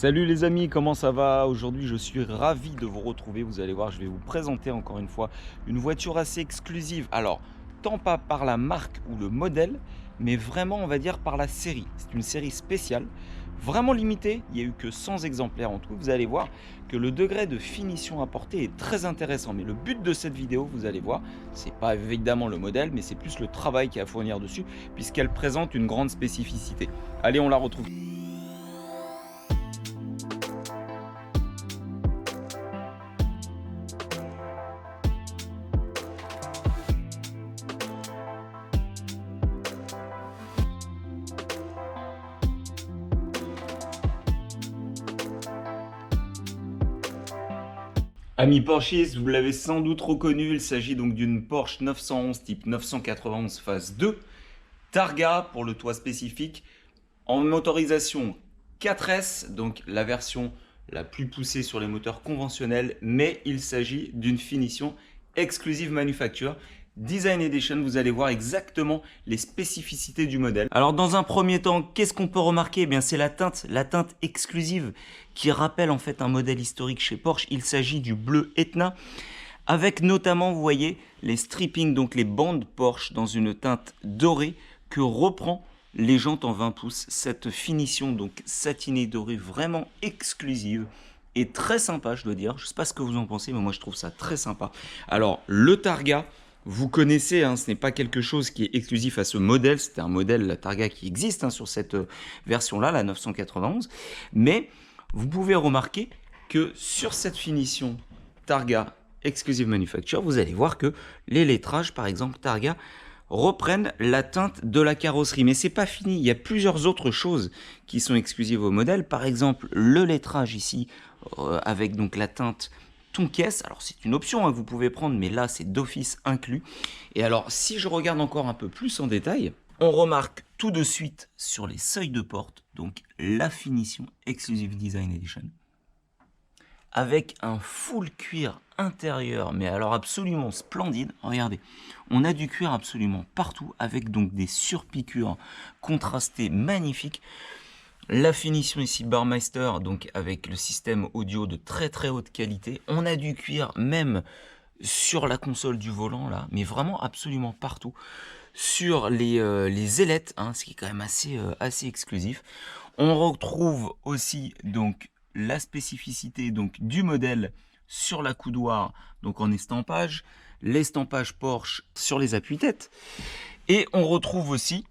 Salut les amis, comment ça va? Aujourd'hui, je suis ravi de vous retrouver. Vous allez voir, je vais vous présenter encore une fois une voiture assez exclusive. Alors, tant pas par la marque ou le modèle, mais vraiment, on va dire, par la série. C'est une série spéciale, vraiment limitée. Il n'y a eu que 100 exemplaires en tout. Vous allez voir que le degré de finition apporté est très intéressant. Mais le but de cette vidéo, vous allez voir, c'est pas évidemment le modèle, mais c'est plus le travail qu'il y a à fournir dessus, puisqu'elle présente une grande spécificité. Allez, on la retrouve. Amis Porsches, vous l'avez sans doute reconnu, il s'agit donc d'une Porsche 911 type 991 phase 2, Targa pour le toit spécifique, en motorisation 4S, donc la version la plus poussée sur les moteurs conventionnels, mais il s'agit d'une finition exclusive manufacture. Design Edition, vous allez voir exactement les spécificités du modèle. Alors dans un premier temps, qu'est-ce qu'on peut remarquer? Eh bien, c'est la teinte exclusive qui rappelle en fait un modèle historique chez Porsche. Il s'agit du bleu Etna, avec notamment, vous voyez, les strippings, donc les bandes Porsche dans une teinte dorée que reprend les jantes en 20 pouces. Cette finition donc satinée dorée vraiment exclusive et très sympa, je dois dire. Je ne sais pas ce que vous en pensez, mais moi je trouve ça très sympa. Alors le Targa, vous connaissez, hein, ce n'est pas quelque chose qui est exclusif à ce modèle. C'est un modèle, la Targa, qui existe sur cette version-là, la 991. Mais vous pouvez remarquer que sur cette finition Targa Exclusive Manufacture, vous allez voir que les lettrages, par exemple Targa, reprennent la teinte de la carrosserie. Mais c'est pas fini, il y a plusieurs autres choses qui sont exclusives au modèle. Par exemple, le lettrage ici, avec donc la teinte ton caisse. Alors c'est une option que vous pouvez prendre, mais là c'est d'office inclus. Et alors si je regarde encore un peu plus en détail, on remarque tout de suite sur les seuils de porte, donc la finition Exclusive Design Edition, avec un full cuir intérieur, mais alors absolument splendide. Regardez, on a du cuir absolument partout, avec donc des surpiqûres contrastées magnifiques. La finition ici Barmeister, donc avec le système audio de très haute qualité. On a du cuir même sur la console du volant là, mais vraiment absolument partout. Sur les ailettes, hein, ce qui est quand même assez exclusif. On retrouve aussi donc la spécificité donc du modèle sur la coudoir, donc en estampage, l'estampage Porsche sur les appuis-têtes. Et on retrouve aussi,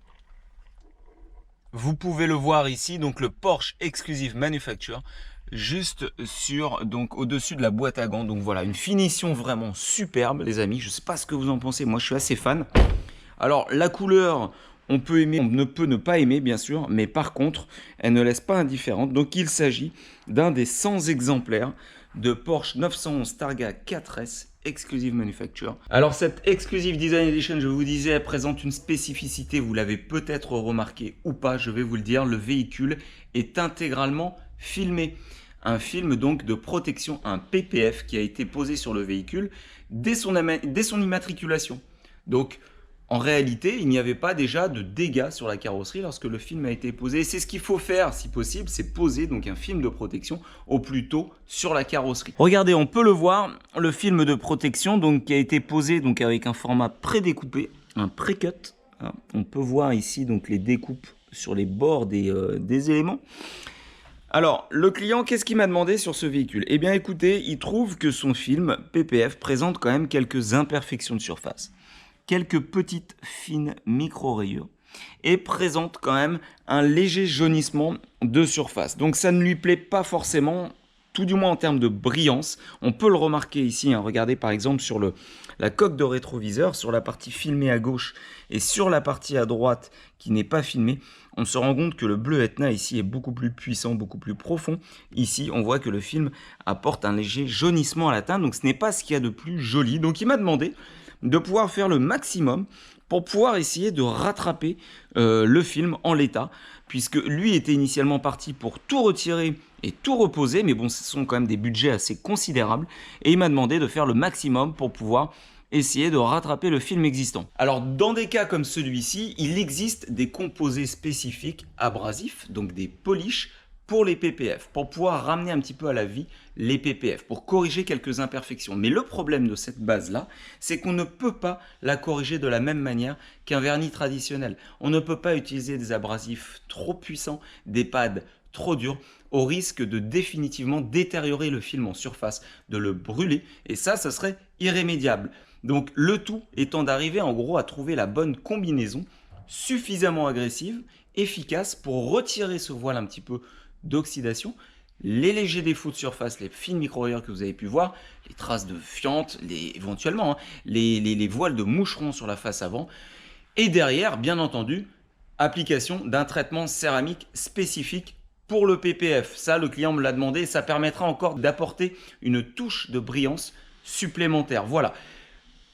vous pouvez le voir ici, donc le Porsche Exclusive Manufacture, juste sur, donc au-dessus de la boîte à gants. Donc voilà, une finition vraiment superbe, les amis. Je ne sais pas ce que vous en pensez, moi je suis assez fan. Alors la couleur, on peut aimer, on ne peut ne pas aimer bien sûr, mais par contre, elle ne laisse pas indifférente. Donc il s'agit d'un des 100 exemplaires de Porsche 911 Targa 4S Exclusive Manufacture. Alors cette Exclusive Design Edition, je vous disais, elle présente une spécificité, vous l'avez peut-être remarqué ou pas, je vais vous le dire, le véhicule est intégralement filmé. Un film donc de protection, un PPF qui a été posé sur le véhicule dès son immatriculation. Donc en réalité, il n'y avait pas déjà de dégâts sur la carrosserie lorsque le film a été posé. Et c'est ce qu'il faut faire, si possible, c'est poser donc un film de protection au plus tôt sur la carrosserie. Regardez, on peut le voir, le film de protection donc, qui a été posé donc, avec un format prédécoupé, un pré-cut. On peut voir ici donc, les découpes sur les bords des éléments. Alors, le client, qu'est-ce qu'il m'a demandé sur ce véhicule? Eh bien, écoutez, il trouve que son film PPF présente quand même quelques imperfections de surface. Quelques petites fines micro-rayures et présente quand même un léger jaunissement de surface. Donc ça ne lui plaît pas forcément, tout du moins en termes de brillance. On peut le remarquer ici, hein, regardez par exemple sur la coque de rétroviseur, sur la partie filmée à gauche et sur la partie à droite qui n'est pas filmée. On se rend compte que le bleu Etna ici est beaucoup plus puissant, beaucoup plus profond. Ici, on voit que le film apporte un léger jaunissement à la teinte, donc ce n'est pas ce qu'il y a de plus joli. Donc il m'a demandé de pouvoir faire le maximum pour pouvoir essayer de rattraper le film en l'état, puisque lui était initialement parti pour tout retirer et tout reposer, mais bon, ce sont quand même des budgets assez considérables, et il m'a demandé de faire le maximum pour pouvoir essayer de rattraper le film existant. Alors dans des cas comme celui-ci, il existe des composés spécifiques abrasifs, donc des polishes, pour les PPF, pour pouvoir ramener un petit peu à la vie les PPF, pour corriger quelques imperfections. Mais le problème de cette base-là, c'est qu'on ne peut pas la corriger de la même manière qu'un vernis traditionnel. On ne peut pas utiliser des abrasifs trop puissants, des pads trop durs, au risque de définitivement détériorer le film en surface, de le brûler, et ça serait irrémédiable. Donc le tout étant d'arriver en gros à trouver la bonne combinaison suffisamment agressive, efficace pour retirer ce voile un petit peu d'oxydation, les légers défauts de surface, les fines micro-rayures que vous avez pu voir, les traces de fientes, éventuellement les voiles de moucherons sur la face avant, et derrière, bien entendu, application d'un traitement céramique spécifique pour le PPF. Ça, le client me l'a demandé et ça permettra encore d'apporter une touche de brillance supplémentaire. Voilà.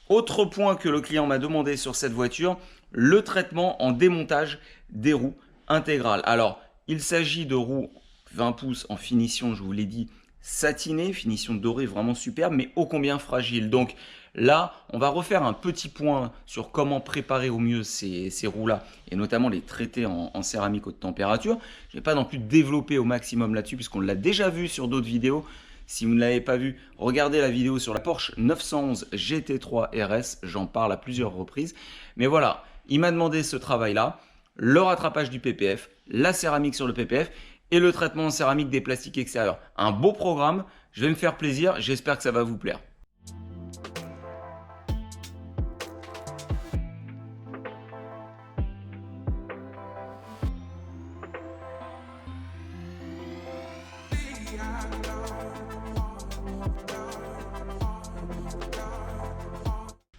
Autre point que le client m'a demandé sur cette voiture, le traitement en démontage des roues intégrales. Alors, il s'agit de roues 20 pouces en finition, je vous l'ai dit, satinée, finition dorée vraiment superbe, mais ô combien fragile. Donc là, on va refaire un petit point sur comment préparer au mieux ces roues-là, et notamment les traiter en céramique haute température. Je ne vais pas non plus développer au maximum là-dessus, puisqu'on l'a déjà vu sur d'autres vidéos. Si vous ne l'avez pas vu, regardez la vidéo sur la Porsche 911 GT3 RS, j'en parle à plusieurs reprises. Mais voilà, il m'a demandé ce travail-là, le rattrapage du PPF, la céramique sur le PPF et le traitement en céramique des plastiques extérieurs. Un beau programme, je vais me faire plaisir, j'espère que ça va vous plaire.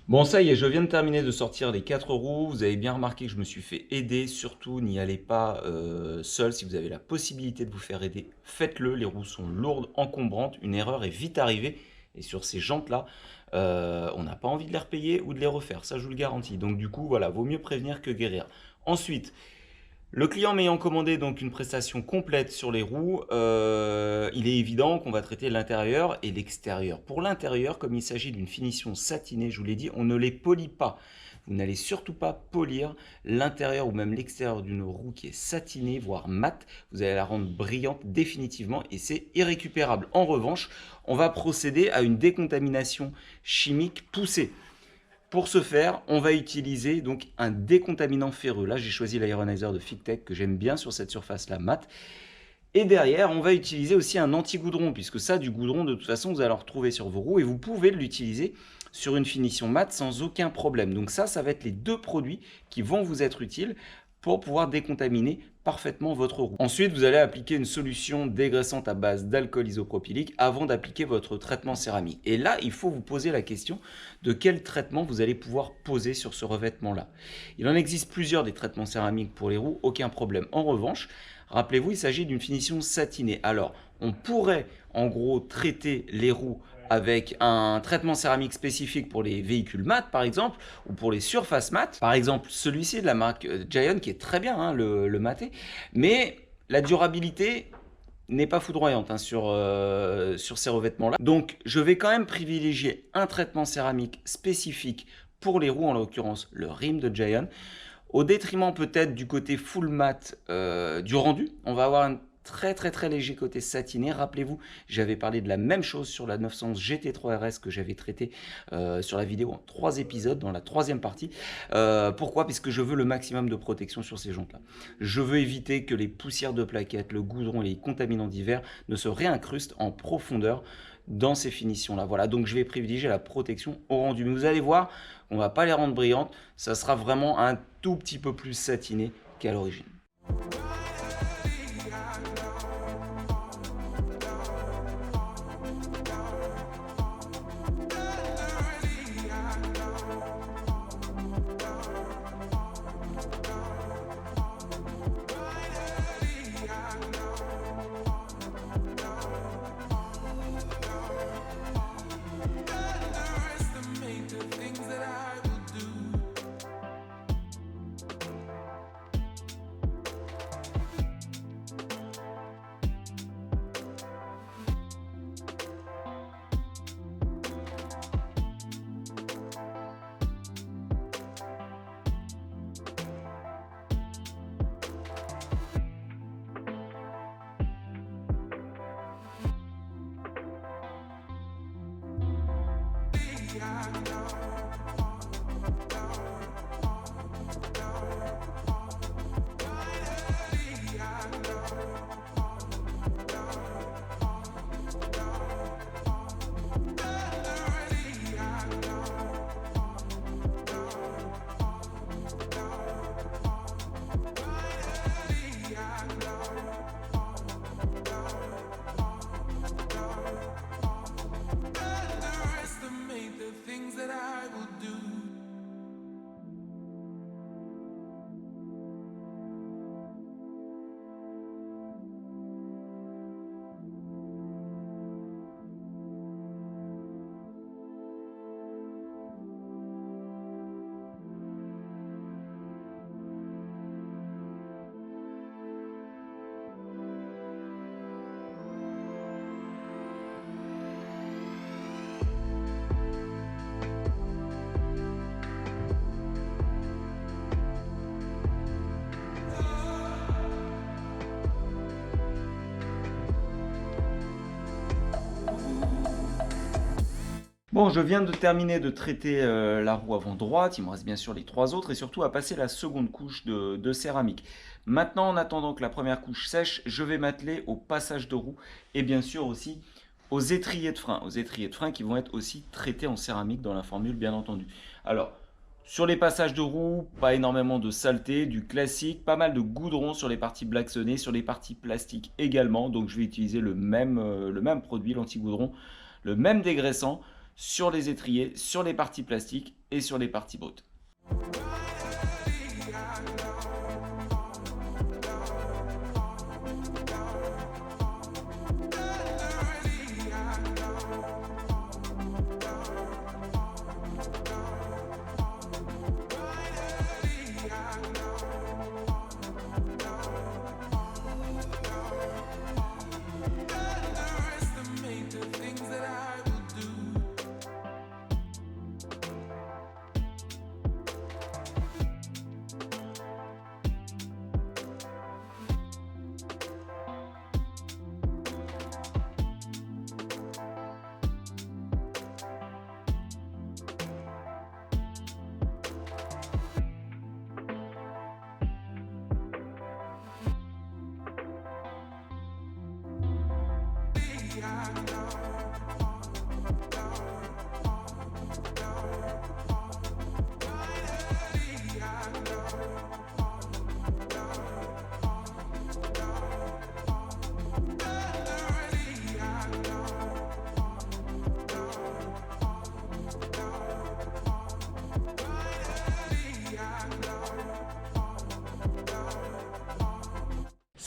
Bon, ça y est, je viens de terminer de sortir les 4 roues. Vous avez bien remarqué que je me suis fait aider. Surtout, n'y allez pas seul. Si vous avez la possibilité de vous faire aider, faites-le. Les roues sont lourdes, encombrantes. Une erreur est vite arrivée. Et sur ces jantes-là, on n'a pas envie de les repayer ou de les refaire. Ça, je vous le garantis. Donc, du coup, voilà, vaut mieux prévenir que guérir. Ensuite, le client m'ayant commandé donc une prestation complète sur les roues, il est évident qu'on va traiter l'intérieur et l'extérieur. Pour l'intérieur, comme il s'agit d'une finition satinée, je vous l'ai dit, on ne les polit pas. Vous n'allez surtout pas polir l'intérieur ou même l'extérieur d'une roue qui est satinée, voire mate. Vous allez la rendre brillante définitivement et c'est irrécupérable. En revanche, on va procéder à une décontamination chimique poussée. Pour ce faire, on va utiliser donc un décontaminant ferreux. Là, j'ai choisi l'Ironizer de Fictech que j'aime bien sur cette surface-là mate. Et derrière, on va utiliser aussi un anti-goudron, puisque ça, du goudron, de toute façon, vous allez en retrouver sur vos roues et vous pouvez l'utiliser sur une finition mate sans aucun problème. Donc ça va être les deux produits qui vont vous être utiles pour pouvoir décontaminer parfaitement votre roue. Ensuite, vous allez appliquer une solution dégraissante à base d'alcool isopropylique avant d'appliquer votre traitement céramique. Et là, il faut vous poser la question de quel traitement vous allez pouvoir poser sur ce revêtement-là. Il en existe plusieurs des traitements céramiques pour les roues, aucun problème. En revanche, rappelez-vous, il s'agit d'une finition satinée. Alors, on pourrait en gros traiter les roues avec un traitement céramique spécifique pour les véhicules mat par exemple, ou pour les surfaces mat. Par exemple, celui-ci de la marque Giant qui est très bien, hein, le maté, mais la durabilité n'est pas foudroyante hein, sur ces revêtements-là. Donc, je vais quand même privilégier un traitement céramique spécifique pour les roues, en l'occurrence le rim de Giant, au détriment peut-être du côté full mat du rendu. On va avoir un très léger côté satiné. Rappelez-vous, j'avais parlé de la même chose sur la 911 GT3 RS que j'avais traité sur la vidéo en 3 épisodes, dans la 3e partie. Pourquoi? Parce que je veux le maximum de protection sur ces jantes-là. Je veux éviter que les poussières de plaquettes, le goudron et les contaminants divers ne se réincrustent en profondeur dans ces finitions-là. Voilà, donc je vais privilégier la protection au rendu. Mais vous allez voir, on ne va pas les rendre brillantes, ça sera vraiment un tout petit peu plus satiné qu'à l'origine. Bon, je viens de terminer de traiter la roue avant droite, il me reste bien sûr les trois autres et surtout à passer la seconde couche de céramique. Maintenant, en attendant que la première couche sèche, je vais m'atteler au passage de roue et bien sûr aussi aux étriers de frein qui vont être aussi traités en céramique dans la formule bien entendu. Alors, sur les passages de roue, pas énormément de saleté, du classique, pas mal de goudron sur les parties blacksonnées, sur les parties plastiques également, donc je vais utiliser le même produit, l'anti-goudron, le même dégraissant, sur les étriers, sur les parties plastiques et sur les parties brutes.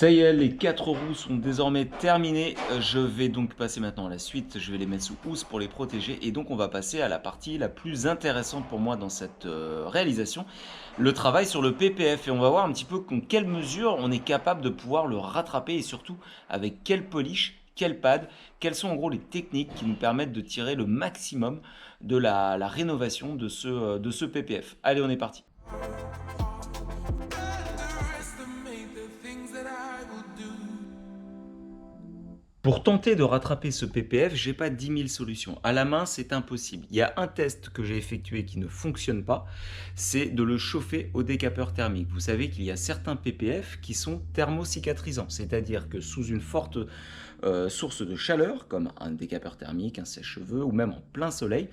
Ça y est, les 4 roues sont désormais terminées. Je vais donc passer maintenant à la suite. Je vais les mettre sous housse pour les protéger. Et donc, on va passer à la partie la plus intéressante pour moi dans cette réalisation, le travail sur le PPF. Et on va voir un petit peu con quelle mesure on est capable de pouvoir le rattraper et surtout avec quel polish, quel pad, quelles sont en gros les techniques qui nous permettent de tirer le maximum de la rénovation de ce PPF. Allez, on est parti. Pour tenter de rattraper ce PPF, j'ai pas 10 000 solutions. À la main, c'est impossible. Il y a un test que j'ai effectué qui ne fonctionne pas, c'est de le chauffer au décapeur thermique. Vous savez qu'il y a certains PPF qui sont thermocicatrisants, c'est-à-dire que sous une forte source de chaleur, comme un décapeur thermique, un sèche-cheveux ou même en plein soleil,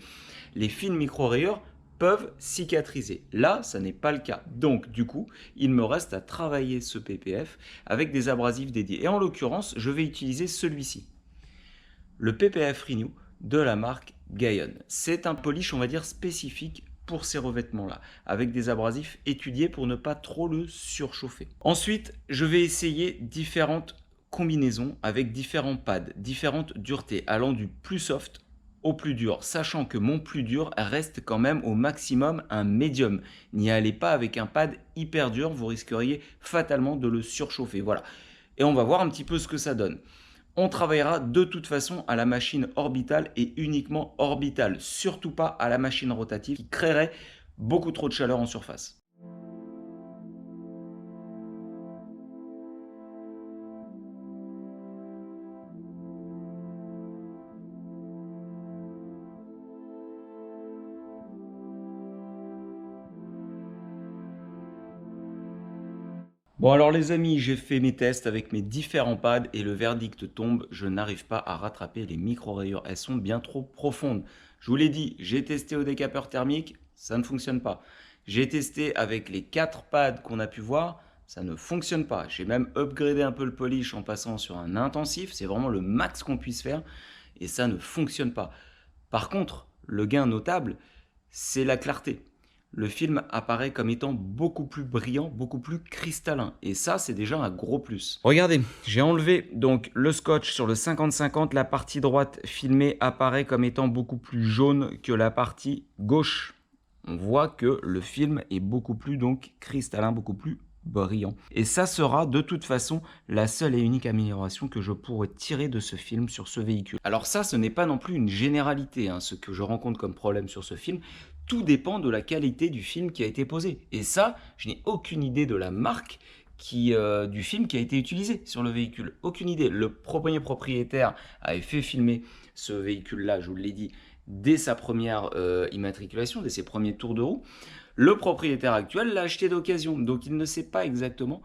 les fines micro-rayures peuvent cicatriser. Là, ça n'est pas le cas. Donc, du coup, il me reste à travailler ce PPF avec des abrasifs dédiés. Et en l'occurrence, je vais utiliser celui-ci. Le PPF Renew de la marque Gaillon. C'est un polish, on va dire, spécifique pour ces revêtements-là, avec des abrasifs étudiés pour ne pas trop le surchauffer. Ensuite, je vais essayer différentes combinaisons avec différents pads, différentes duretés, allant du plus soft au plus dur, sachant que mon plus dur reste quand même au maximum un médium. N'y allez pas avec un pad hyper dur, vous risqueriez fatalement de le surchauffer. Voilà. Et on va voir un petit peu ce que ça donne. On travaillera de toute façon à la machine orbitale et uniquement orbitale, surtout pas à la machine rotative qui créerait beaucoup trop de chaleur en surface. Bon alors les amis, j'ai fait mes tests avec mes différents pads et le verdict tombe, je n'arrive pas à rattraper les micro-rayures, elles sont bien trop profondes. Je vous l'ai dit, j'ai testé au décapeur thermique, ça ne fonctionne pas. J'ai testé avec les 4 pads qu'on a pu voir, ça ne fonctionne pas. J'ai même upgradé un peu le polish en passant sur un intensif, c'est vraiment le max qu'on puisse faire et ça ne fonctionne pas. Par contre, le gain notable, c'est la clarté. Le film apparaît comme étant beaucoup plus brillant, beaucoup plus cristallin. Et ça, c'est déjà un gros plus. Regardez, j'ai enlevé donc le scotch sur le 50-50. La partie droite filmée apparaît comme étant beaucoup plus jaune que la partie gauche. On voit que le film est beaucoup plus donc cristallin, beaucoup plus brillant. Et ça sera de toute façon la seule et unique amélioration que je pourrais tirer de ce film sur ce véhicule. Alors ça, ce n'est pas non plus une généralité, ce que je rencontre comme problème sur ce film. Tout dépend de la qualité du film qui a été posé. Et ça, je n'ai aucune idée de la marque du film qui a été utilisé sur le véhicule. Aucune idée. Le premier propriétaire avait fait filmer ce véhicule-là, je vous l'ai dit, dès sa première immatriculation, dès ses premiers tours de roue. Le propriétaire actuel l'a acheté d'occasion, donc il ne sait pas exactement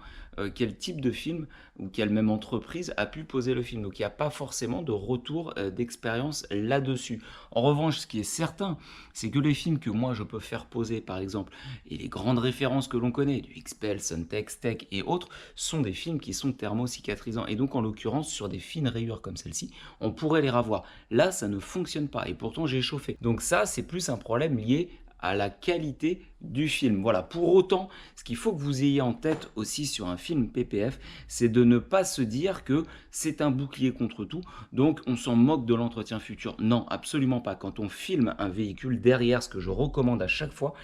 quel type de film ou quelle même entreprise a pu poser le film. Donc il n'y a pas forcément de retour d'expérience là-dessus. En revanche, ce qui est certain, c'est que les films que moi je peux faire poser par exemple, et les grandes références que l'on connaît, du XPEL, Suntex, Tech et autres, sont des films qui sont thermocicatrisants. Et donc en l'occurrence, sur des fines rayures comme celle-ci, on pourrait les ravoir. Là, ça ne fonctionne pas et pourtant j'ai chauffé. Donc ça, c'est plus un problème lié à la qualité du film. Voilà, pour autant, ce qu'il faut que vous ayez en tête aussi sur un film PPF, c'est de ne pas se dire que c'est un bouclier contre tout, donc on s'en moque de l'entretien futur. Non, absolument pas. Quand on filme un véhicule, derrière, ce que je recommande à chaque fois,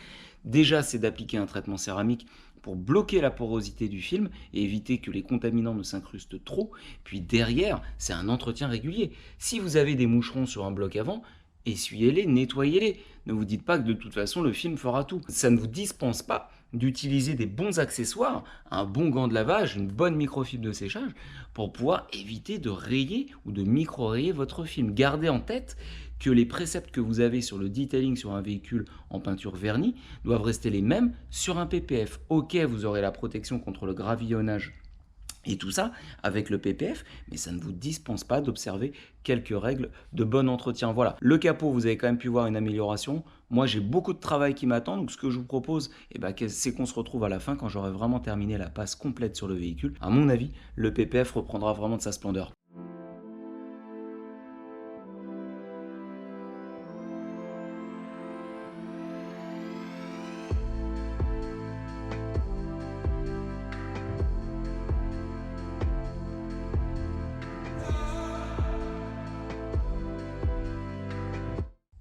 déjà, c'est d'appliquer un traitement céramique pour bloquer la porosité du film et éviter que les contaminants ne s'incrustent trop. Puis derrière, c'est un entretien régulier. Si vous avez des moucherons sur un bloc avant, essuyez-les, nettoyez-les. Ne vous dites pas que de toute façon le film fera tout. Ça ne vous dispense pas d'utiliser des bons accessoires, un bon gant de lavage, une bonne microfibre de séchage pour pouvoir éviter de rayer ou de micro-rayer votre film. Gardez en tête que les préceptes que vous avez sur le detailing sur un véhicule en peinture vernie doivent rester les mêmes sur un PPF. Ok, vous aurez la protection contre le gravillonnage et tout ça avec le PPF, mais ça ne vous dispense pas d'observer quelques règles de bon entretien. Voilà, le capot, vous avez quand même pu voir une amélioration. Moi, j'ai beaucoup de travail qui m'attend, donc ce que je vous propose, c'est qu'on se retrouve à la fin quand j'aurai vraiment terminé la passe complète sur le véhicule. À mon avis, le PPF reprendra vraiment de sa splendeur.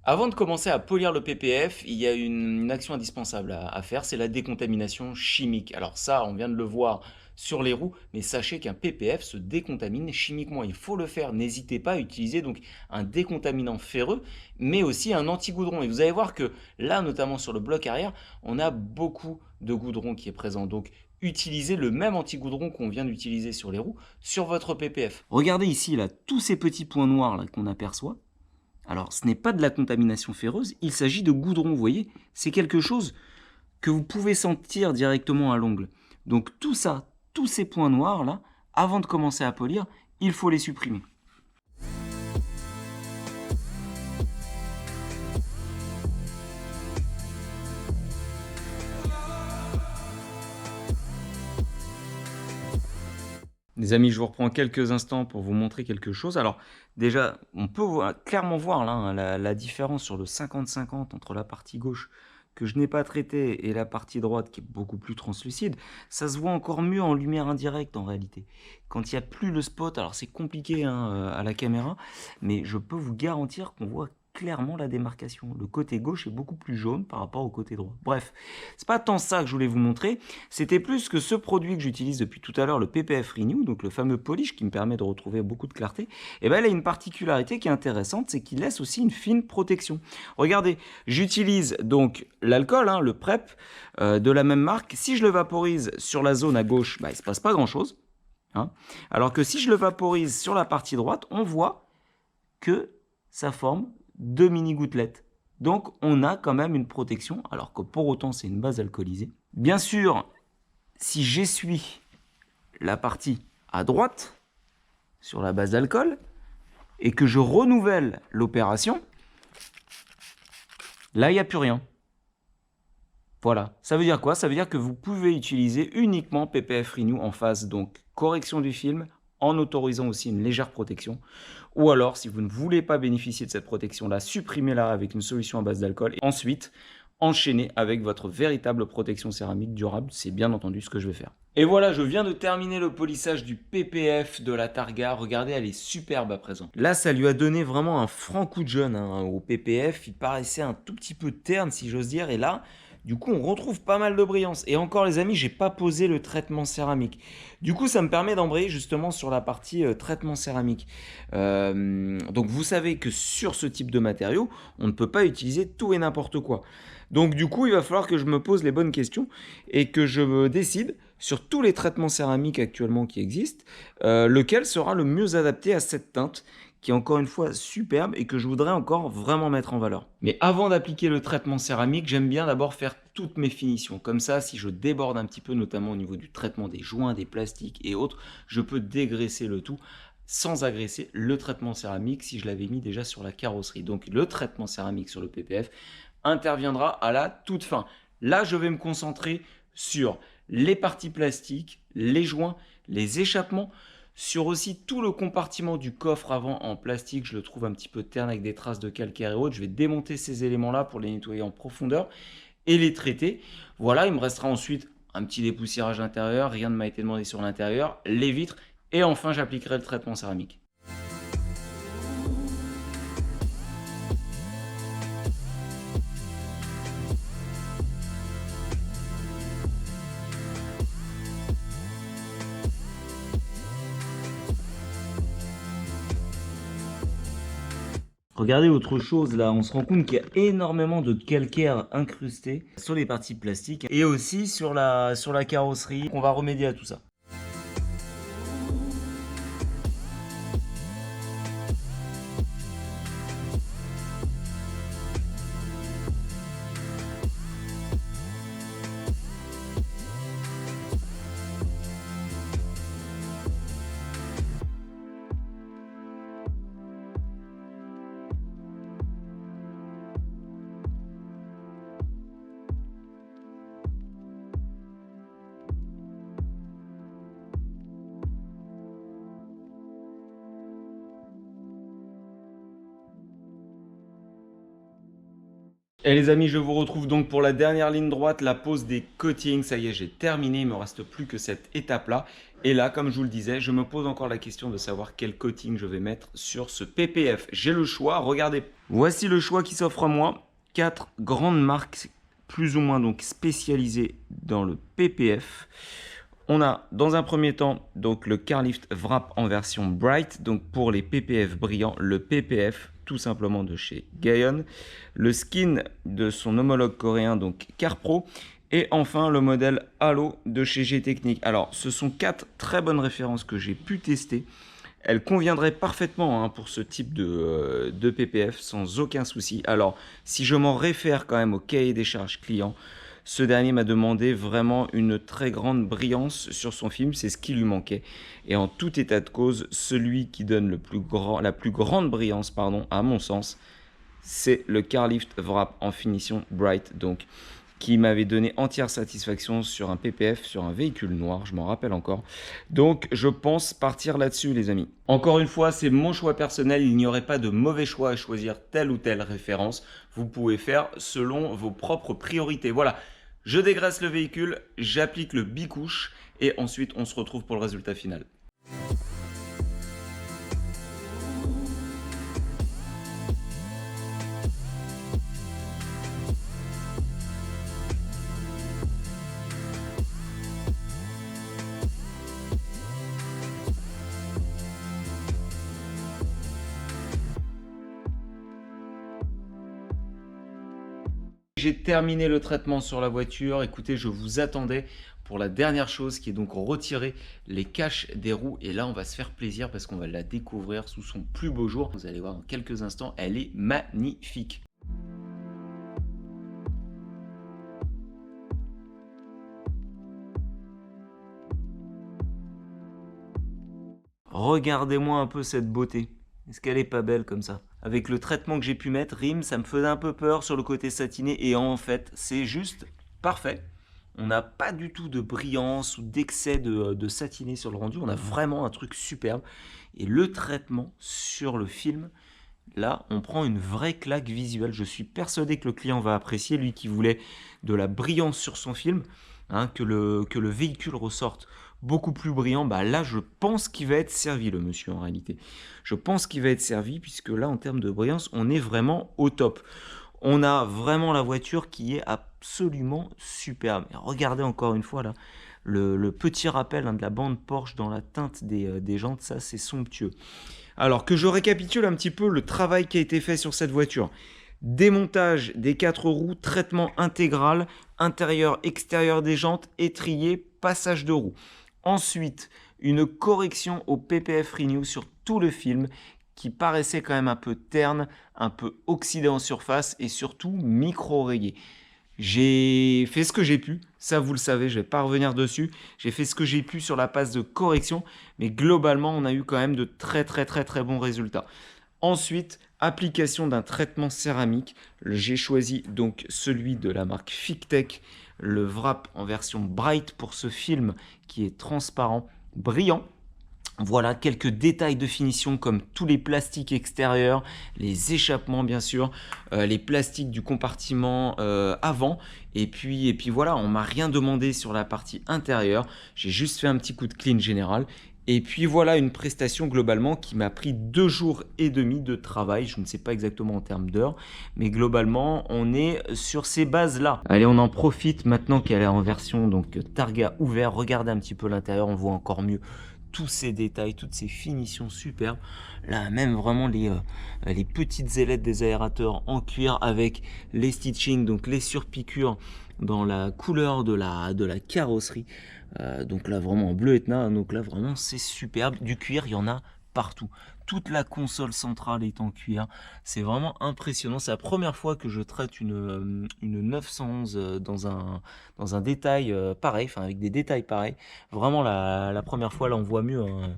Avant de commencer à polir le PPF, il y a une action indispensable à faire, c'est la décontamination chimique. Alors ça, on vient de le voir sur les roues, mais sachez qu'un PPF se décontamine chimiquement. Il faut le faire. N'hésitez pas à utiliser donc un décontaminant ferreux, mais aussi un anti-goudron. Et vous allez voir que là, notamment sur le bloc arrière, on a beaucoup de goudron qui est présent. Donc utilisez le même anti-goudron qu'on vient d'utiliser sur les roues sur votre PPF. Regardez ici, là, tous ces petits points noirs là qu'on aperçoit. Alors, ce n'est pas de la contamination ferreuse, il s'agit de goudron, vous voyez. C'est quelque chose que vous pouvez sentir directement à l'ongle. Donc tout ça, tous ces points noirs là, avant de commencer à polir, il faut les supprimer. Les amis, je vous reprends quelques instants pour vous montrer quelque chose. Alors déjà, on peut clairement voir là, la différence sur le 50-50 entre la partie gauche que je n'ai pas traitée et la partie droite qui est beaucoup plus translucide. Ça se voit encore mieux en lumière indirecte en réalité. Quand il n'y a plus le spot, alors c'est compliqué à la caméra, mais je peux vous garantir qu'on voit clairement la démarcation. Le côté gauche est beaucoup plus jaune par rapport au côté droit. Bref, c'est pas tant ça que je voulais vous montrer, c'était plus que ce produit que j'utilise depuis tout à l'heure, le PPF Renew, donc le fameux polish qui me permet de retrouver beaucoup de clarté, et bien il a une particularité qui est intéressante, c'est qu'il laisse aussi une fine protection. Regardez, j'utilise donc l'alcool, le PrEP, de la même marque. Si je le vaporise sur la zone à gauche, il ne se passe pas grand chose. Alors que si je le vaporise sur la partie droite, on voit que ça forme 2 mini gouttelettes. Donc on a quand même une protection, alors que pour autant c'est une base alcoolisée. Bien sûr, si j'essuie la partie à droite sur la base d'alcool et que je renouvelle l'opération, là, il n'y a plus rien. Voilà. Ça veut dire quoi? Ça veut dire que vous pouvez utiliser uniquement PPF Renew en phase donc correction du film, en autorisant aussi une légère protection. Ou alors, si vous ne voulez pas bénéficier de cette protection-là, supprimez-la avec une solution à base d'alcool. Et ensuite, enchaînez avec votre véritable protection céramique durable. C'est bien entendu ce que je vais faire. Et voilà, je viens de terminer le polissage du PPF de la Targa. Regardez, elle est superbe à présent. Là, ça lui a donné vraiment un franc coup de jeune au PPF. Il paraissait un tout petit peu terne, si j'ose dire. Et là, du coup, on retrouve pas mal de brillance. Et encore, les amis, j'ai pas posé le traitement céramique. Du coup, ça me permet d'embrayer justement sur la partie traitement céramique. Donc, vous savez que sur ce type de matériau, on ne peut pas utiliser tout et n'importe quoi. Donc, du coup, il va falloir que je me pose les bonnes questions et que je me décide sur tous les traitements céramiques actuellement qui existent, lequel sera le mieux adapté à cette teinte qui est encore une fois superbe et que je voudrais encore vraiment mettre en valeur. Mais avant d'appliquer le traitement céramique, j'aime bien d'abord faire toutes mes finitions. Comme ça, si je déborde un petit peu, notamment au niveau du traitement des joints, des plastiques et autres, je peux dégraisser le tout sans agresser le traitement céramique si je l'avais mis déjà sur la carrosserie. Donc le traitement céramique sur le PPF interviendra à la toute fin. Là, je vais me concentrer sur les parties plastiques, les joints, les échappements, sur aussi tout le compartiment du coffre avant en plastique. Je le trouve un petit peu terne avec des traces de calcaire et autres. Je vais démonter ces éléments-là pour les nettoyer en profondeur et les traiter. Voilà, il me restera ensuite un petit dépoussiérage intérieur, rien ne m'a été demandé sur l'intérieur, les vitres et enfin j'appliquerai le traitement céramique. Regardez autre chose là, on se rend compte qu'il y a énormément de calcaire incrusté sur les parties plastiques et aussi sur la carrosserie. On va remédier à tout ça. Et les amis, je vous retrouve donc pour la dernière ligne droite, la pose des coatings. Ça y est, j'ai terminé, il ne me reste plus que cette étape-là. Et là, comme je vous le disais, je me pose encore la question de savoir quel coating je vais mettre sur ce PPF. J'ai le choix, regardez. Voici le choix qui s'offre à moi. 4 grandes marques, plus ou moins donc spécialisées dans le PPF. On a dans un premier temps donc le Carlift Wrap en version Bright, donc pour les PPF brillants, le PPF tout simplement de chez Gaillon, le skin de son homologue coréen donc Carpro et enfin le modèle Halo de chez G-Technique. Alors ce sont 4 très bonnes références que j'ai pu tester. Elles conviendraient parfaitement pour ce type de PPF sans aucun souci. Alors si je m'en réfère quand même au cahier des charges client, ce dernier m'a demandé vraiment une très grande brillance sur son film, c'est ce qui lui manquait. Et en tout état de cause, celui qui donne la plus grande brillance, à mon sens, c'est le Carlift Wrap en finition Bright, donc qui m'avait donné entière satisfaction sur un PPF, sur un véhicule noir, je m'en rappelle encore. Donc je pense partir là-dessus les amis. Encore une fois, c'est mon choix personnel, il n'y aurait pas de mauvais choix à choisir telle ou telle référence. Vous pouvez faire selon vos propres priorités. Voilà, je dégraisse le véhicule, j'applique le bicouche et ensuite on se retrouve pour le résultat final. J'ai terminé le traitement sur la voiture. Écoutez, je vous attendais pour la dernière chose qui est donc retirer les caches des roues. Et là, on va se faire plaisir parce qu'on va la découvrir sous son plus beau jour. Vous allez voir dans quelques instants, elle est magnifique. Regardez-moi un peu cette beauté. Est-ce qu'elle est pas belle comme ça? Avec le traitement que j'ai pu mettre, Rim, ça me faisait un peu peur sur le côté satiné et en fait, c'est juste parfait. On n'a pas du tout de brillance ou d'excès de satiné sur le rendu. On a vraiment un truc superbe. Et le traitement sur le film, là, on prend une vraie claque visuelle. Je suis persuadé que le client va apprécier, lui qui voulait de la brillance sur son film, hein, que le véhicule ressorte beaucoup plus brillant. Bah là, je pense qu'il va être servi, le monsieur, en réalité. Je pense qu'il va être servi, puisque là, en termes de brillance, on est vraiment au top. On a vraiment la voiture qui est absolument superbe. Et regardez encore une fois là, le petit rappel, hein, de la bande Porsche dans la teinte des jantes, ça c'est somptueux. Alors que je récapitule un petit peu le travail qui a été fait sur cette voiture. Démontage des 4 roues, traitement intégral, intérieur, extérieur des jantes, étrier, passage de roue. Ensuite, une correction au PPF Renew sur tout le film qui paraissait quand même un peu terne, un peu oxydé en surface et surtout micro-rayé. J'ai fait ce que j'ai pu, ça vous le savez, je ne vais pas revenir dessus. J'ai fait ce que j'ai pu sur la passe de correction, mais globalement, on a eu quand même de très bons résultats. Ensuite, application d'un traitement céramique. J'ai choisi donc celui de la marque Fictech, le wrap en version Bright pour ce film qui est transparent, brillant. Voilà quelques détails de finition comme tous les plastiques extérieurs, les échappements bien sûr, les plastiques du compartiment avant. Et puis voilà, on m'a rien demandé sur la partie intérieure. J'ai juste fait un petit coup de clean général. Et puis voilà une prestation globalement qui m'a pris 2 jours et demi de travail. Je ne sais pas exactement en termes d'heures, mais globalement on est sur ces bases-là. Allez, on en profite maintenant qu'elle est en version donc Targa ouvert. Regardez un petit peu l'intérieur, on voit encore mieux tous ces détails, toutes ces finitions superbes. Là, même vraiment les petites ailettes des aérateurs en cuir avec les stitching, donc les surpiqûres dans la couleur de la carrosserie. Donc là, vraiment en bleu Etna. Donc là, vraiment, c'est superbe. Du cuir, il y en a partout. Toute la console centrale est en cuir. C'est vraiment impressionnant. C'est la première fois que je traite une 911 dans un détail pareil, enfin avec des détails pareils. Vraiment la première fois, là on voit mieux, hein,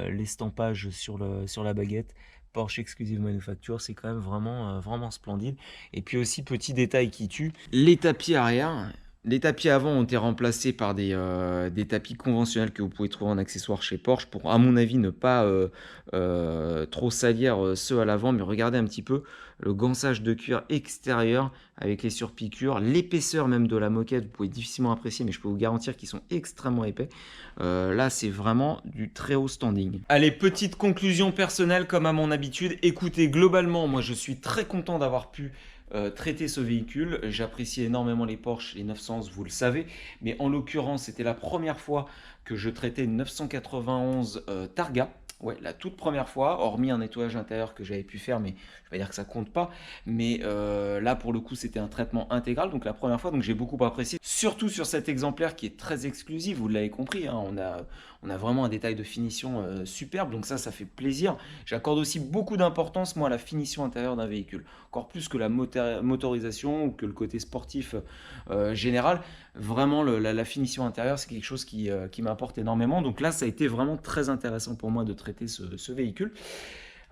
l'estampage sur la baguette. Porsche Exclusive Manufacture, c'est quand même vraiment splendide. Et puis aussi, petit détail qui tue, les tapis arrière. Les tapis avant ont été remplacés par des tapis conventionnels que vous pouvez trouver en accessoire chez Porsche pour, à mon avis, ne pas trop salir ceux à l'avant. Mais regardez un petit peu le gançage de cuir extérieur avec les surpiqûres, l'épaisseur même de la moquette, vous pouvez difficilement apprécier, mais je peux vous garantir qu'ils sont extrêmement épais. Là, c'est vraiment du très haut standing. Allez, petite conclusion personnelle comme à mon habitude. Écoutez, globalement, moi je suis très content d'avoir pu traiter ce véhicule. J'apprécie énormément les Porsche, les 911, vous le savez, mais en l'occurrence c'était la première fois que je traitais une 991 Targa. Ouais, la toute première fois, hormis un nettoyage intérieur que j'avais pu faire, mais je vais dire que ça compte pas. Mais là, pour le coup, c'était un traitement intégral, donc la première fois, donc j'ai beaucoup apprécié. Surtout sur cet exemplaire qui est très exclusif, vous l'avez compris, hein, on a vraiment un détail de finition superbe, donc ça fait plaisir. J'accorde aussi beaucoup d'importance, moi, à la finition intérieure d'un véhicule, encore plus que la motorisation ou que le côté sportif général. Vraiment, la finition intérieure, c'est quelque chose qui m'importe énormément. Donc là, ça a été vraiment très intéressant pour moi de traiter ce véhicule.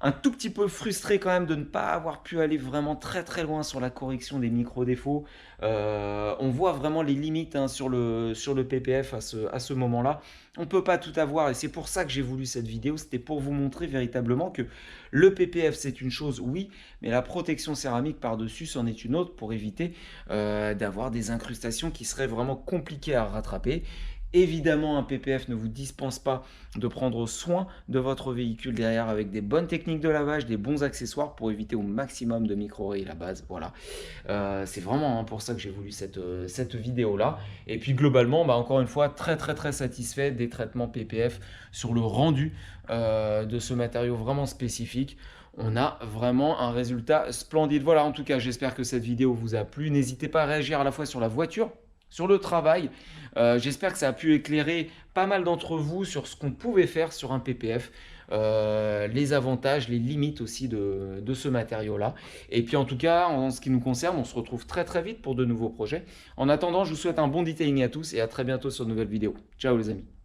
Un tout petit peu frustré quand même de ne pas avoir pu aller vraiment très loin sur la correction des micro-défauts. On voit vraiment les limites, hein, sur le PPF à ce moment-là. On ne peut pas tout avoir et c'est pour ça que j'ai voulu cette vidéo. C'était pour vous montrer véritablement que le PPF c'est une chose, oui, mais la protection céramique par-dessus c'en est une autre pour éviter d'avoir des incrustations qui seraient vraiment compliquées à rattraper. Évidemment, un PPF ne vous dispense pas de prendre soin de votre véhicule derrière avec des bonnes techniques de lavage, des bons accessoires pour éviter au maximum de micro-rayés la base. Voilà, c'est vraiment, hein, pour ça que j'ai voulu cette vidéo-là. Et puis globalement, encore une fois, très satisfait des traitements PPF sur le rendu de ce matériau vraiment spécifique. On a vraiment un résultat splendide. Voilà, en tout cas, j'espère que cette vidéo vous a plu. N'hésitez pas à réagir à la fois sur la voiture, sur le travail. J'espère que ça a pu éclairer pas mal d'entre vous sur ce qu'on pouvait faire sur un PPF, les avantages, les limites aussi de ce matériau-là. Et puis en tout cas, en ce qui nous concerne, on se retrouve très vite pour de nouveaux projets. En attendant, je vous souhaite un bon detailing à tous et à très bientôt sur de nouvelles vidéos. Ciao les amis.